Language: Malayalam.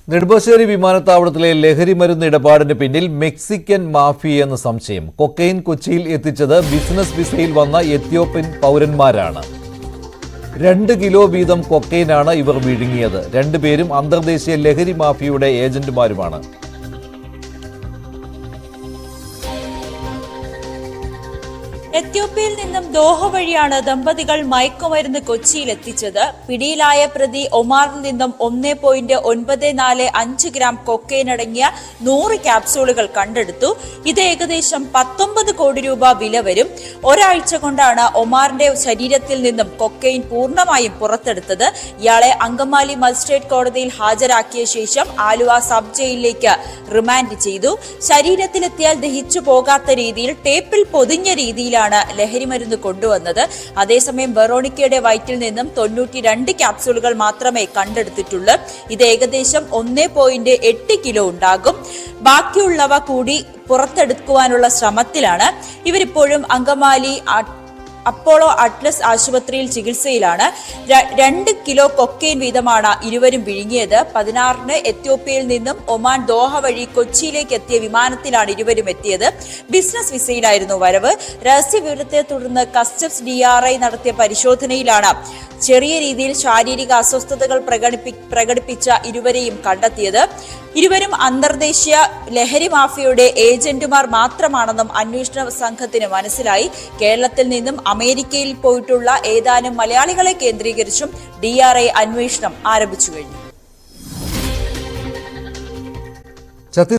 നെടുമ്പാശ്ശേരി വിമാനത്താവളത്തിലെ ലഹരി മരുന്ന് ഇടപാടിന് പിന്നിൽ മെക്സിക്കൻ മാഫിയെന്ന് സംശയം. കൊക്കൈൻ കൊച്ചിയിൽ എത്തിച്ചത് ബിസിനസ് വിസയിൽ വന്ന എത്യോപ്യൻ പൗരന്മാരാണ്. 2 കിലോ വീതം കൊക്കൈനാണ് ഇവർ വിഴുങ്ങിയത്. രണ്ടുപേരും അന്തർദേശീയ ലഹരി മാഫിയയുടെ ഏജന്റുമാരുമാണ്. എത്യോപ്യയിൽ നിന്നും ദോഹ വഴിയാണ് ദമ്പതികൾ മയക്കുമരുന്ന് കൊച്ചിയിൽ എത്തിച്ചത്. പിടിയിലായ പ്രതി ഒമാറിൽ നിന്നും 1.945 ഗ്രാം കൊക്കൈൻ അടങ്ങിയ 100 ക്യാപ്സൂളുകൾ കണ്ടെടുത്തു. ഇത് ഏകദേശം 19 കോടി രൂപ വില വരും. ഒരാഴ്ച കൊണ്ടാണ് ഒമാറിന്റെ ശരീരത്തിൽ നിന്നും കൊക്കൈൻ പൂർണ്ണമായും പുറത്തെടുത്തത്. ഇയാളെ അങ്കമാലി മജിസ്ട്രേറ്റ് കോടതിയിൽ ഹാജരാക്കിയ ശേഷം ആലുവ സബ് ജയിലിലേക്ക് റിമാൻഡ് ചെയ്തു. ശരീരത്തിലെത്തിയാൽ ദഹിച്ചു പോകാത്ത രീതിയിൽ ടേപ്പിൽ പൊതിഞ്ഞ രീതിയിലാണ് ലഹരി മരുന്ന് കൊണ്ടുവന്നത്. അതേസമയം വെറോണിക്കയുടെ വയറ്റിൽ നിന്നും 92 ക്യാപ്സൂളുകൾ മാത്രമേ കണ്ടെടുത്തിട്ടുള്ളൂ. ഇത് ഏകദേശം 1.8 കിലോ ഉണ്ടാകും. ബാക്കിയുള്ളവ കൂടി പുറത്തെടുക്കുവാനുള്ള ശ്രമത്തിലാണ്. ഇവരിപ്പോഴും അങ്കമാലി അപ്പോളോ അറ്റ്ലസ് ആശുപത്രിയിൽ ചികിത്സയിലാണ്. 2 കിലോ കൊക്കൈൻ വീതമാണ് ഇരുവരും വിഴുങ്ങിയത്. 16-ന് എത്യോപ്യയിൽ നിന്നും ഒമാൻ ദോഹ വഴി കൊച്ചിയിലേക്ക് എത്തിയ വിമാനത്തിലാണ് ഇരുവരും എത്തിയത്. ബിസിനസ് വിസയിലായിരുന്നു വരവ്. രഹസ്യ വിവരത്തെ തുടർന്ന് കസ്റ്റംസ് DRI നടത്തിയ പരിശോധനയിലാണ് ചെറിയ രീതിയിൽ ശാരീരിക അസ്വസ്ഥതകൾ പ്രകടിപ്പിച്ച ഇരുവരെയും കണ്ടെത്തിയത്. ഇരുവരും അന്തർദേശീയ ലഹരി മാഫിയയുടെ ഏജന്റുമാർ മാത്രമാണെന്നും അന്വേഷണ സംഘത്തിന് മനസ്സിലായി. കേരളത്തിൽ നിന്നും അമേരിക്കയിൽ പോയിട്ടുള്ള ഏതാനും മലയാളികളെ കേന്ദ്രീകരിച്ചും DRI അന്വേഷണം ആരംഭിച്ചു കഴിഞ്ഞു.